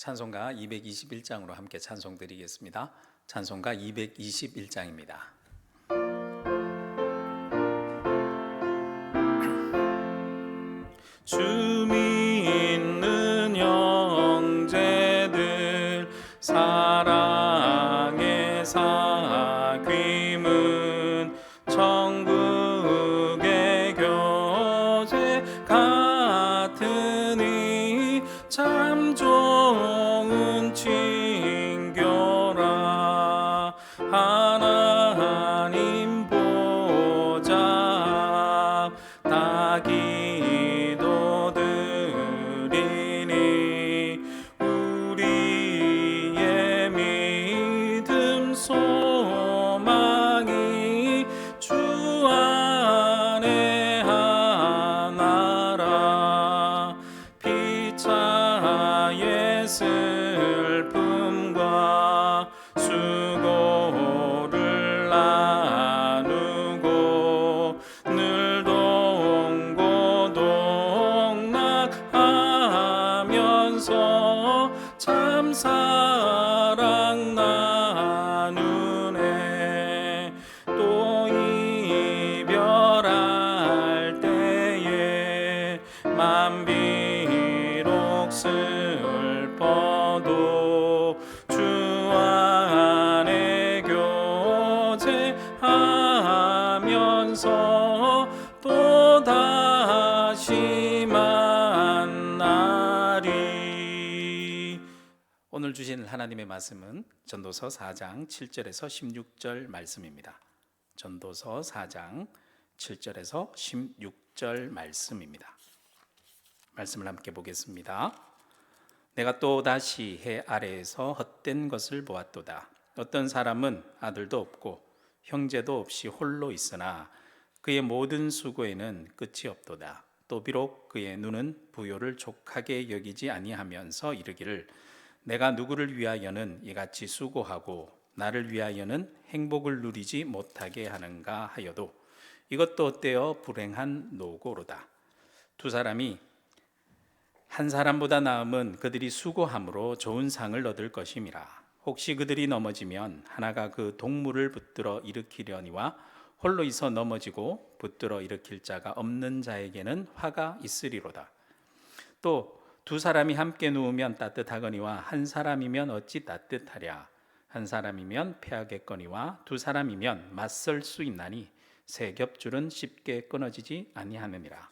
찬송가 221장으로 함께 찬송 드리겠습니다. 찬송가 221장입니다. 주 믿는 형제들 사랑의 사귐은 천국의 교제 같으니 참 좋은 친교라. 하나님 보좌 다 기도드리니 우리의 믿음 소망이 주 안에 하나라. 피차의 슬픔과 수고를 나누고 늘 동고동락하면서 참 사랑 나누네. 또 이별할 때에 맘 비록 슬퍼도 주 안에 교제하면서 또 다시 만나리. 오늘 주신 하나님의 말씀은 전도서 4장 7절에서 16절 말씀입니다. 전도서 4장 7절에서 16절 말씀입니다. 말씀을 함께 보겠습니다. 내가 또 다시 해 아래에서 헛된 것을 보았도다. 어떤 사람은 아들도 없고 형제도 없이 홀로 있으나 그의 모든 수고에는 끝이 없도다. 또 비록 그의 눈은 부요를 족하게 여기지 아니하면서 이르기를 내가 누구를 위하여는 이같이 수고하고 나를 위하여는 행복을 누리지 못하게 하는가 하여도 이것도 어때요? 불행한 노고로다. 두 사람이 한 사람보다 나음은 그들이 수고함으로 좋은 상을 얻을 것임이라. 혹시 그들이 넘어지면 하나가 그 동물을 붙들어 일으키려니와 홀로 있어 넘어지고 붙들어 일으킬 자가 없는 자에게는 화가 있으리로다. 또 두 사람이 함께 누우면 따뜻하거니와 한 사람이면 어찌 따뜻하랴. 한 사람이면 패하겠거니와 두 사람이면 맞설 수 있나니 세 겹줄은 쉽게 끊어지지 아니하느니라.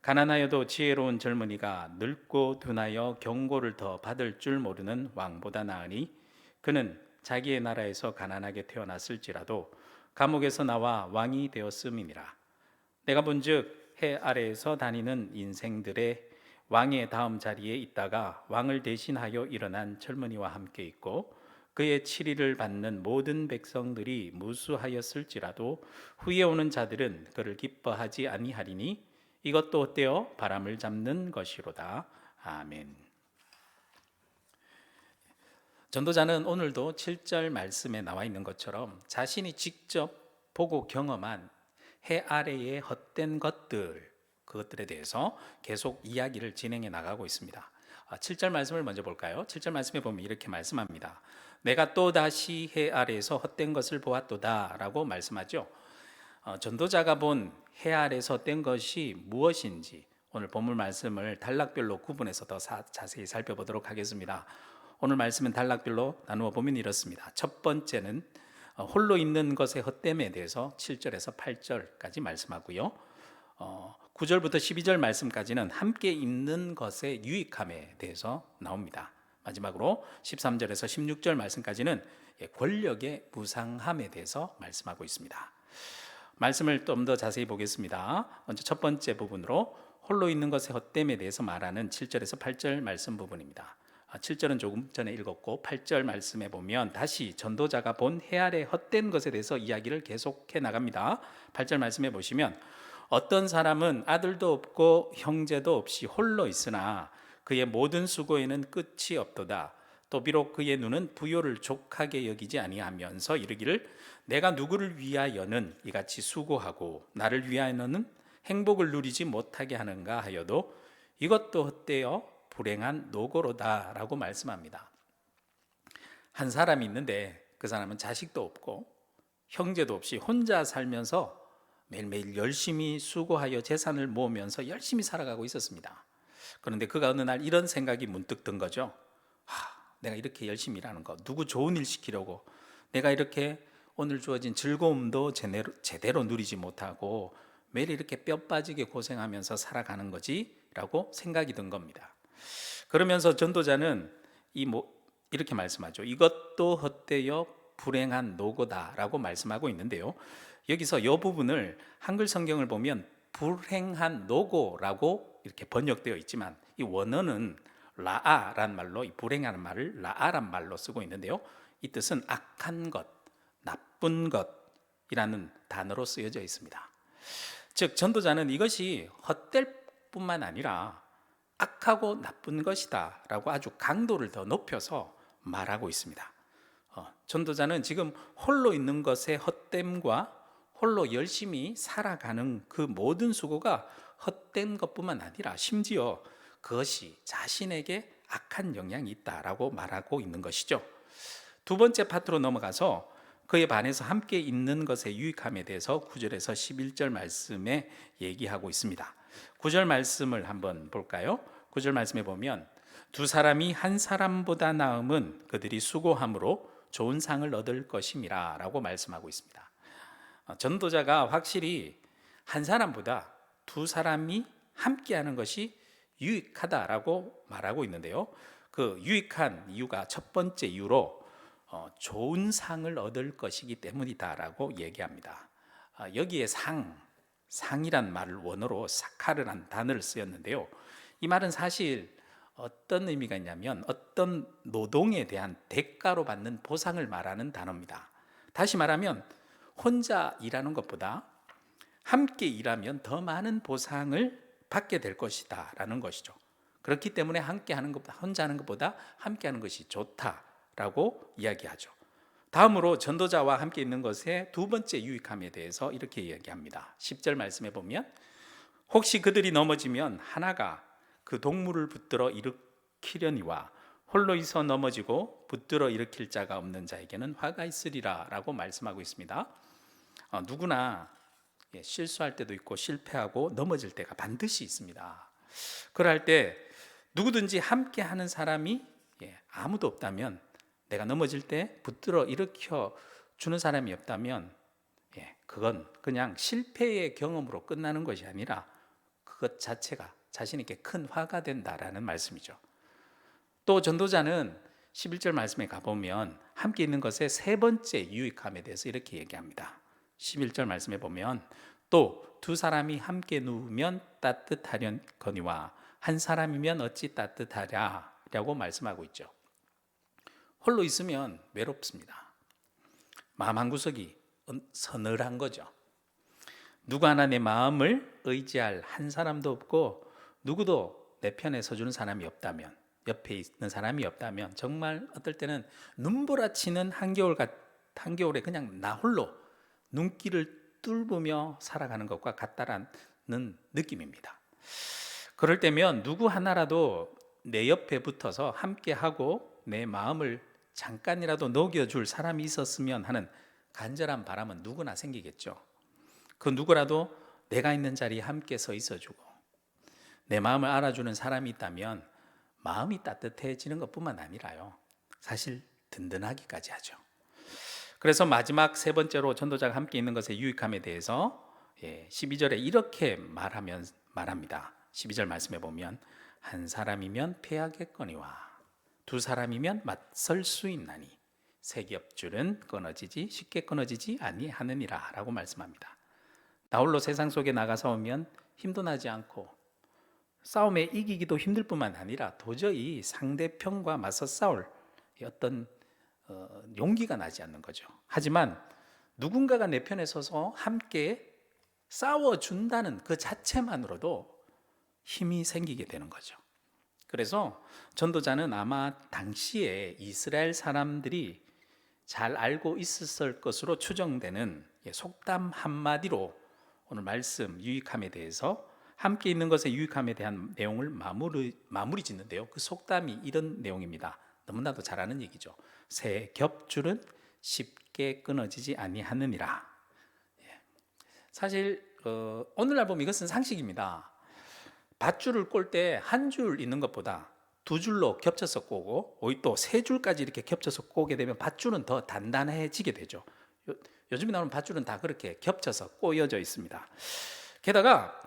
가난하여도 지혜로운 젊은이가 늙고 둔하여 경고를 더 받을 줄 모르는 왕보다 나으니 그는 자기의 나라에서 가난하게 태어났을지라도 감옥에서 나와 왕이 되었음이니라. 내가 본즉 해 아래에서 다니는 인생들의 왕의 다음 자리에 있다가 왕을 대신하여 일어난 젊은이와 함께 있고 그의 치리를 받는 모든 백성들이 무수하였을지라도 후에 오는 자들은 그를 기뻐하지 아니하리니 이것도 어때요? 바람을 잡는 것이로다. 아멘. 전도자는 오늘도 7절 말씀에 나와 있는 것처럼 자신이 직접 보고 경험한 해 아래의 헛된 그것들에 대해서 계속 이야기를 진행해 나가고 있습니다. 7절 말씀을 먼저 볼까요? 7절 말씀에 보면 이렇게 말씀합니다. 내가 또 다시 해 아래에서 헛된 것을 보았도다 라고 말씀하죠. 전도자가 본 해 아래에서 헛된 것이 무엇인지 오늘 본문 말씀을 단락별로 구분해서 더 자세히 살펴보도록 하겠습니다. 오늘 말씀은 단락별로 나누어 보면 이렇습니다. 첫 번째는 홀로 있는 것의 헛됨에 대해서 7절에서 8절까지 말씀하고요. 9절부터 12절 말씀까지는 함께 있는 것의 유익함에 대해서 나옵니다. 마지막으로 13절에서 16절 말씀까지는 권력의 무상함에 대해서 말씀하고 있습니다. 말씀을 좀 더 자세히 보겠습니다. 먼저 첫 번째 부분으로 홀로 있는 것의 헛됨에 대해서 말하는 7절에서 8절 말씀 부분입니다. 7절은 조금 전에 읽었고 8절 말씀에 보면 다시 전도자가 본 해 아래 헛된 것에 대해서 이야기를 계속해 나갑니다. 8절 말씀에 보시면 어떤 사람은 아들도 없고 형제도 없이 홀로 있으나 그의 모든 수고에는 끝이 없도다. 또 비록 그의 눈은 부요를 족하게 여기지 아니하면서 이르기를 내가 누구를 위하여는 이같이 수고하고 나를 위하여는 행복을 누리지 못하게 하는가 하여도 이것도 헛되어 불행한 노고로다라고 말씀합니다. 한 사람이 있는데 그 사람은 자식도 없고 형제도 없이 혼자 살면서 매일매일 열심히 수고하여 재산을 모으면서 열심히 살아가고 있었습니다. 그런데 그가 어느 날 이런 생각이 문득 든 거죠. 내가 이렇게 열심히 일하는 거, 누구 좋은 일 시키려고 내가 이렇게 오늘 주어진 즐거움도 제대로 누리지 못하고 매일 이렇게 뼈 빠지게 고생하면서 살아가는 거지? 라고 생각이 든 겁니다. 그러면서 전도자는 이렇게 말씀하죠. 이것도 헛되어 불행한 노고다 라고 말씀하고 있는데요, 여기서 이 부분을 한글 성경을 보면 불행한 노고라고 이렇게 번역되어 있지만 이 원어는 라아란 말로, 이 불행한 말을 라아란 말로 쓰고 있는데요, 이 뜻은 악한 것, 나쁜 것이라는 단어로 쓰여져 있습니다. 즉 전도자는 이것이 헛될 뿐만 아니라 악하고 나쁜 것이다 라고 아주 강도를 더 높여서 말하고 있습니다. 전도자는 지금 홀로 있는 것의 헛됨과 홀로 열심히 살아가는 그 모든 수고가 헛된 것뿐만 아니라 심지어 그것이 자신에게 악한 영향이 있다라고 말하고 있는 것이죠. 두 번째 파트로 넘어가서 그에 반해서 함께 있는 것의 유익함에 대해서 9절에서 11절 말씀에 얘기하고 있습니다. 9절 말씀을 한번 볼까요? 9절 말씀에 보면 두 사람이 한 사람보다 나음은 그들이 수고함으로 좋은 상을 얻을 것임이라 라고 말씀하고 있습니다. 전도자가 확실히 한 사람보다 두 사람이 함께하는 것이 유익하다라고 말하고 있는데요, 그 유익한 이유가 첫 번째 이유로 좋은 상을 얻을 것이기 때문이다라고 얘기합니다. 여기에 상이란 말을 원어로 사카르란 단어를 쓰였는데요, 이 말은 사실 어떤 의미가 있냐면 어떤 노동에 대한 대가로 받는 보상을 말하는 단어입니다. 다시 말하면 혼자 일하는 것보다 함께 일하면 더 많은 보상을 받게 될 것이다 라는 것이죠. 그렇기 때문에 함께 하는 것보다, 혼자 하는 것보다 함께 하는 것이 좋다라고 이야기하죠. 다음으로 전도자와 함께 있는 것의 두 번째 유익함에 대해서 이렇게 이야기합니다. 10절 말씀에 보면 혹시 그들이 넘어지면 하나가 그 동물을 붙들어 일으키려니와 홀로 있어 넘어지고 붙들어 일으킬 자가 없는 자에게는 화가 있으리라 라고 말씀하고 있습니다. 누구나 실수할 때도 있고 실패하고 넘어질 때가 반드시 있습니다. 그럴 때 누구든지 함께 하는 사람이 아무도 없다면, 내가 넘어질 때 붙들어 일으켜 주는 사람이 없다면 그건 그냥 실패의 경험으로 끝나는 것이 아니라 그것 자체가 자신에게 큰 화가 된다라는 말씀이죠. 또 전도자는 11절 말씀에 가보면 함께 있는 것의 세 번째 유익함에 대해서 이렇게 얘기합니다. 11절 말씀에 보면 또 두 사람이 함께 누우면 따뜻하려거니와 한 사람이면 어찌 따뜻하랴 라고 말씀하고 있죠. 홀로 있으면 외롭습니다. 마음 한구석이 서늘한 거죠. 누구 하나 내 마음을 의지할 한 사람도 없고 누구도 내 편에 서주는 사람이 없다면, 옆에 있는 사람이 없다면 정말 어떨 때는 눈보라치는 한겨울에 그냥 나 홀로 눈길을 뚫으며 살아가는 것과 같다라는 느낌입니다. 그럴 때면 누구 하나라도 내 옆에 붙어서 함께하고 내 마음을 잠깐이라도 녹여줄 사람이 있었으면 하는 간절한 바람은 누구나 생기겠죠. 그 누구라도 내가 있는 자리에 함께 서 있어주고 내 마음을 알아주는 사람이 있다면 마음이 따뜻해지는 것뿐만 아니라요, 사실 든든하기까지 하죠. 그래서 마지막 세 번째로 전도자가 함께 있는 것의 유익함에 대해서 12절에 이렇게 말합니다. 12절 말씀에 보면 한 사람이면 패하겠거니와 두 사람이면 맞설 수 있나니 세 겹줄은 쉽게 끊어지지 아니하느니라 라고 말씀합니다. 나 홀로 세상 속에 나가 싸우면 힘도 나지 않고 싸움에 이기기도 힘들 뿐만 아니라 도저히 상대편과 맞서 싸울 어떤 용기가 나지 않는 거죠. 하지만 누군가가 내 편에 서서 함께 싸워준다는 그 자체만으로도 힘이 생기게 되는 거죠. 그래서 전도자는 아마 당시에 이스라엘 사람들이 잘 알고 있었을 것으로 추정되는 속담 한마디로 오늘 말씀 유익함에 대해서 함께 있는 것의 유익함에 대한 내용을 마무리 짓는데요. 그 속담이 이런 내용입니다. 너무나도 잘 아는 얘기죠. 새 겹줄은 쉽게 끊어지지 아니하느니라. 사실 오늘날 보면 이것은 상식입니다. 밧줄을 꼴 때 한 줄 있는 것보다 두 줄로 겹쳐서 꼬고 오히려 또 세 줄까지 이렇게 겹쳐서 꼬게 되면 밧줄은 더 단단해지게 되죠. 요즘에 나오는 밧줄은 다 그렇게 겹쳐서 꼬여져 있습니다. 게다가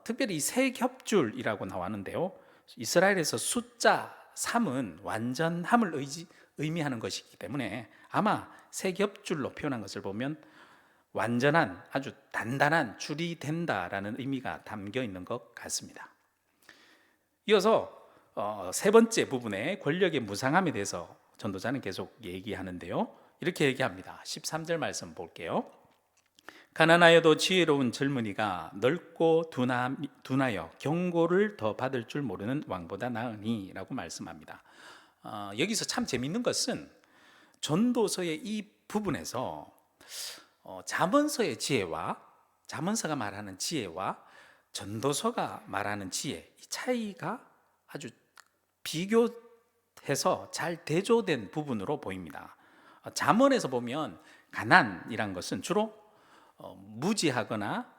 특별히 이 세 겹줄이라고 나왔는데요. 이스라엘에서 숫자 3은 완전함을 의미하는 것이기 때문에 아마 세 겹줄로 표현한 것을 보면 완전한 아주 단단한 줄이 된다라는 의미가 담겨 있는 것 같습니다. 이어서 세 번째 부분의 권력의 무상함에 대해서 전도자는 계속 얘기하는데요. 이렇게 얘기합니다. 13절 말씀 볼게요. 가난하여도 지혜로운 젊은이가 넓고 둔하여 경고를 더 받을 줄 모르는 왕보다 나으니 라고 말씀합니다. 여기서 참 재미있는 것은 전도서의 이 부분에서 잠언서의 지혜와 잠언서가 말하는 지혜와 전도서가 말하는 지혜, 이 차이가 아주 비교해서 잘 대조된 부분으로 보입니다. 잠언에서 보면 가난이란 것은 주로 무지하거나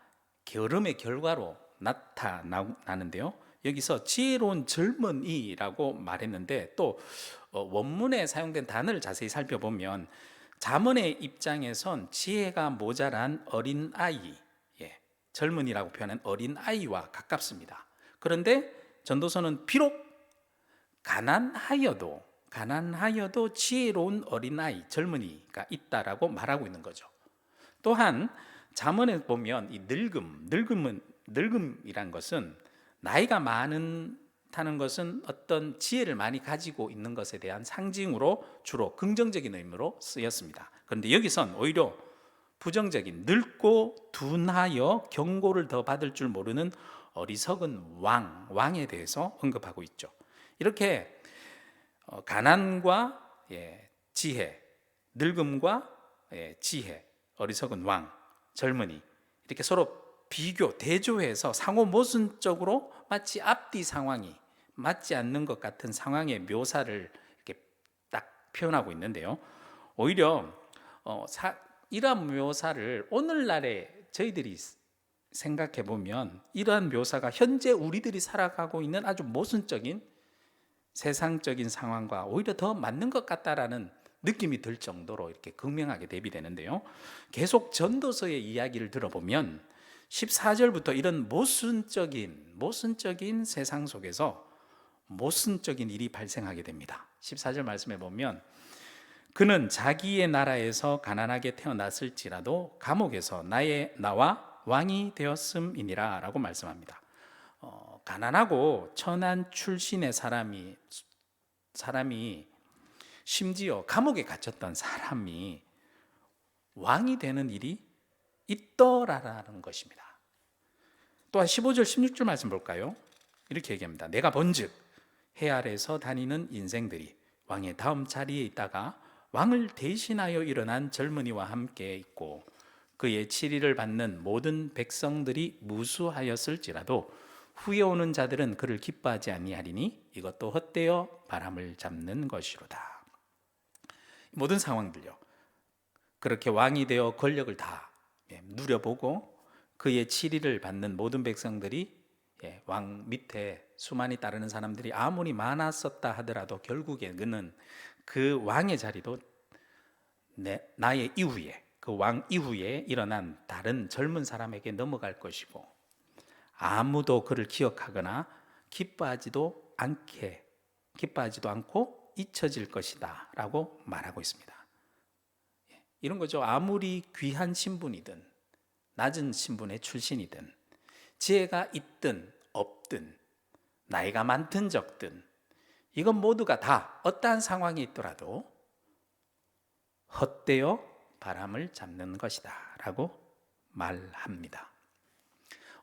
게으름의 결과로 나타나는데요. 여기서 지혜로운 젊은이라고 말했는데 또 원문에 사용된 단어를 자세히 살펴보면 잠언의 입장에선 지혜가 모자란 어린아이, 젊은이라고 표현한 어린아이와 가깝습니다. 그런데 전도서는 비록 가난하여도 지혜로운 어린아이, 젊은이가 있다라고 말하고 있는 거죠. 또한 잠언에 보면 이 늙음이란 것은 나이가 많다는 것은 어떤 지혜를 많이 가지고 있는 것에 대한 상징으로 주로 긍정적인 의미로 쓰였습니다. 그런데 여기선 오히려 부정적인 늙고 둔하여 경고를 더 받을 줄 모르는 어리석은 왕에 대해서 언급하고 있죠. 이렇게 가난과 지혜, 늙음과 지혜, 어리석은 왕, 젊은이 이렇게 서로 비교, 대조해서 상호 모순적으로 마치 앞뒤 상황이 맞지 않는 것 같은 상황의 묘사를 이렇게 딱 표현하고 있는데요. 오히려 이러한 묘사를 오늘날에 저희들이 생각해 보면 이러한 묘사가 현재 우리들이 살아가고 있는 아주 모순적인 세상적인 상황과 오히려 더 맞는 것 같다라는 느낌이 들 정도로 이렇게 극명하게 대비되는데요. 계속 전도서의 이야기를 들어보면 14절부터 이런 모순적인 세상 속에서 모순적인 일이 발생하게 됩니다. 14절 말씀에 보면 그는 자기의 나라에서 가난하게 태어났을지라도 감옥에서 나와 왕이 되었음이니라 라고 말씀합니다. 가난하고 천한 출신의 사람이 심지어 감옥에 갇혔던 사람이 왕이 되는 일이 있더라라는 것입니다. 또한 15절 16절 말씀 볼까요? 이렇게 얘기합니다. 내가 본즉 해 아래서 다니는 인생들이 왕의 다음 자리에 있다가 왕을 대신하여 일어난 젊은이와 함께 있고 그의 치리를 받는 모든 백성들이 무수하였을지라도 후에 오는 자들은 그를 기뻐하지 아니하리니 이것도 헛되어 바람을 잡는 것이로다. 모든 상황들요, 그렇게 왕이 되어 권력을 다 누려보고 그의 치리를 받는 모든 백성들이 왕 밑에 수많이 따르는 사람들이 아무리 많았었다 하더라도 결국에 그는 그 왕의 자리도 나의 이후에 그 왕 이후에 일어난 다른 젊은 사람에게 넘어갈 것이고 아무도 그를 기억하거나 기뻐하지도 않고 잊혀질 것이다 라고 말하고 있습니다. 이런 거죠. 아무리 귀한 신분이든 낮은 신분의 출신이든 지혜가 있든 없든 나이가 많든 적든 이건 모두가 다 어떠한 상황이 있더라도 헛되어 바람을 잡는 것이다 라고 말합니다.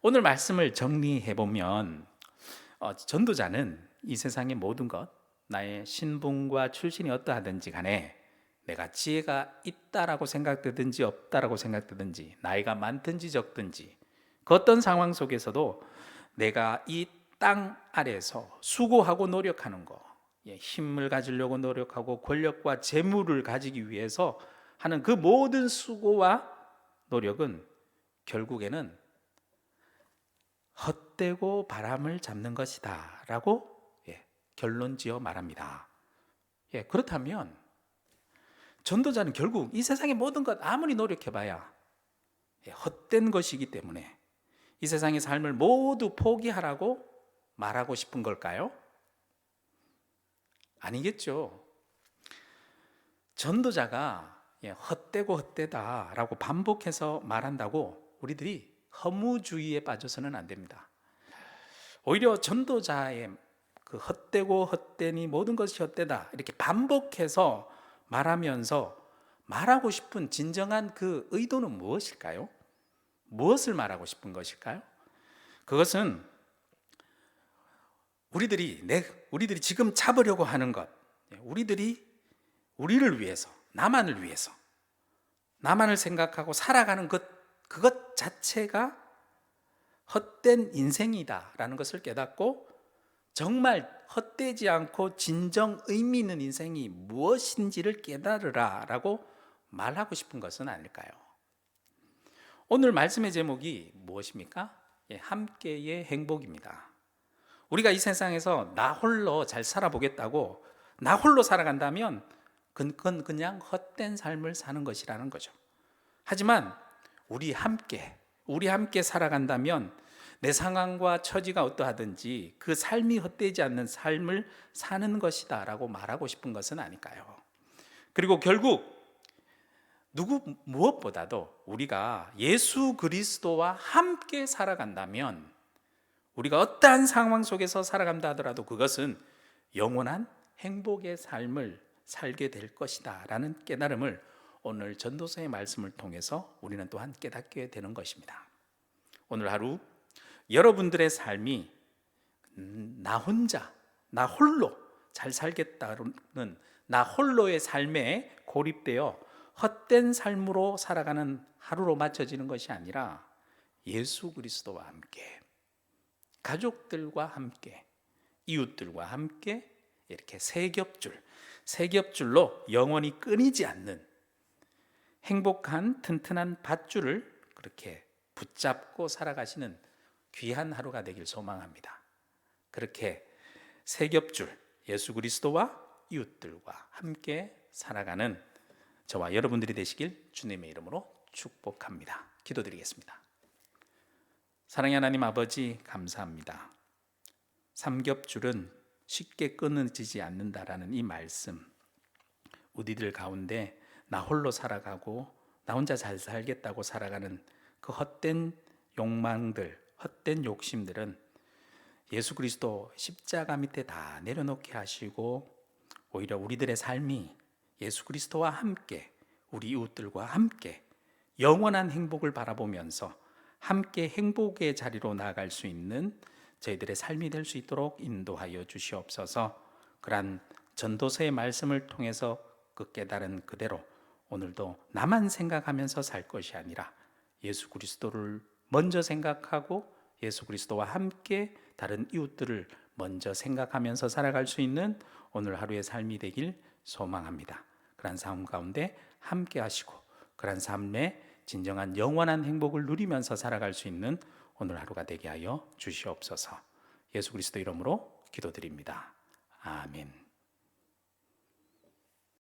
오늘 말씀을 정리해 보면 전도자는 이 세상의 모든 것, 나의 신분과 출신이 어떠하든지 간에 내가 지혜가 있다라고 생각되든지 없다라고 생각되든지 나이가 많든지 적든지 그 어떤 상황 속에서도 내가 이 땅 아래에서 수고하고 노력하는 거, 힘을 가지려고 노력하고 권력과 재물을 가지기 위해서 하는 그 모든 수고와 노력은 결국에는 헛되고 바람을 잡는 것이다 라고 결론지어 말합니다. 그렇다면 전도자는 결국 이 세상의 모든 것 아무리 노력해봐야 헛된 것이기 때문에 이 세상의 삶을 모두 포기하라고 말하고 싶은 걸까요? 아니겠죠. 전도자가 헛되고 헛되다라고 반복해서 말한다고 우리들이 허무주의에 빠져서는 안 됩니다. 오히려 전도자의 그 헛되고 헛되니 모든 것이 헛되다 이렇게 반복해서 말하면서 말하고 싶은 진정한 그 의도는 무엇일까요? 무엇을 말하고 싶은 것일까요? 그것은 우리들이 지금 잡으려고 하는 것, 우리를 위해서, 나만을 생각하고 살아가는 그것 자체가 헛된 인생이다라는 것을 깨닫고 정말 헛되지 않고 진정 의미 있는 인생이 무엇인지를 깨달으라라고 말하고 싶은 것은 아닐까요? 오늘 말씀의 제목이 무엇입니까? 함께의 행복입니다. 우리가 이 세상에서 나 홀로 잘 살아보겠다고 나 홀로 살아간다면 그건 그냥 헛된 삶을 사는 것이라는 거죠. 하지만 우리 함께 살아간다면 내 상황과 처지가 어떠하든지 그 삶이 헛되지 않는 삶을 사는 것이다 라고 말하고 싶은 것은 아닐까요? 그리고 결국 무엇보다도 우리가 예수 그리스도와 함께 살아간다면 우리가 어떠한 상황 속에서 살아간다 하더라도 그것은 영원한 행복의 삶을 살게 될 것이다 라는 깨달음을 오늘 전도서의 말씀을 통해서 우리는 또한 깨닫게 되는 것입니다. 오늘 하루 여러분들의 삶이 나 홀로 잘 살겠다는 나 홀로의 삶에 고립되어 헛된 삶으로 살아가는 하루로 맞춰지는 것이 아니라 예수 그리스도와 함께, 가족들과 함께, 이웃들과 함께 이렇게 세 겹줄로 영원히 끊이지 않는 행복한 튼튼한 밧줄을 그렇게 붙잡고 살아가시는 귀한 하루가 되길 소망합니다. 그렇게 세 겹줄 예수 그리스도와 이웃들과 함께 살아가는 저와 여러분들이 되시길 주님의 이름으로 축복합니다. 기도드리겠습니다. 사랑의 하나님 아버지, 감사합니다. 삼겹줄은 쉽게 끊어지지 않는다라는 이 말씀, 우리들 가운데 나 홀로 살아가고 나 혼자 잘 살겠다고 살아가는 그 헛된 욕망들, 헛된 욕심들은 예수 그리스도 십자가 밑에 다 내려놓게 하시고 오히려 우리들의 삶이 예수 그리스도와 함께, 우리 이웃들과 함께 영원한 행복을 바라보면서 함께 행복의 자리로 나아갈 수 있는 저희들의 삶이 될 수 있도록 인도하여 주시옵소서. 그러한 전도서의 말씀을 통해서 그 깨달은 그대로 오늘도 나만 생각하면서 살 것이 아니라 예수 그리스도를 먼저 생각하고 예수 그리스도와 함께 다른 이웃들을 먼저 생각하면서 살아갈 수 있는 오늘 하루의 삶이 되길 소망합니다. 그러한 삶 가운데 함께 하시고 그러한 삶에 진정한 영원한 행복을 누리면서 살아갈 수 있는 오늘 하루가 되게 하여 주시옵소서. 예수 그리스도 이름으로 기도드립니다. 아멘.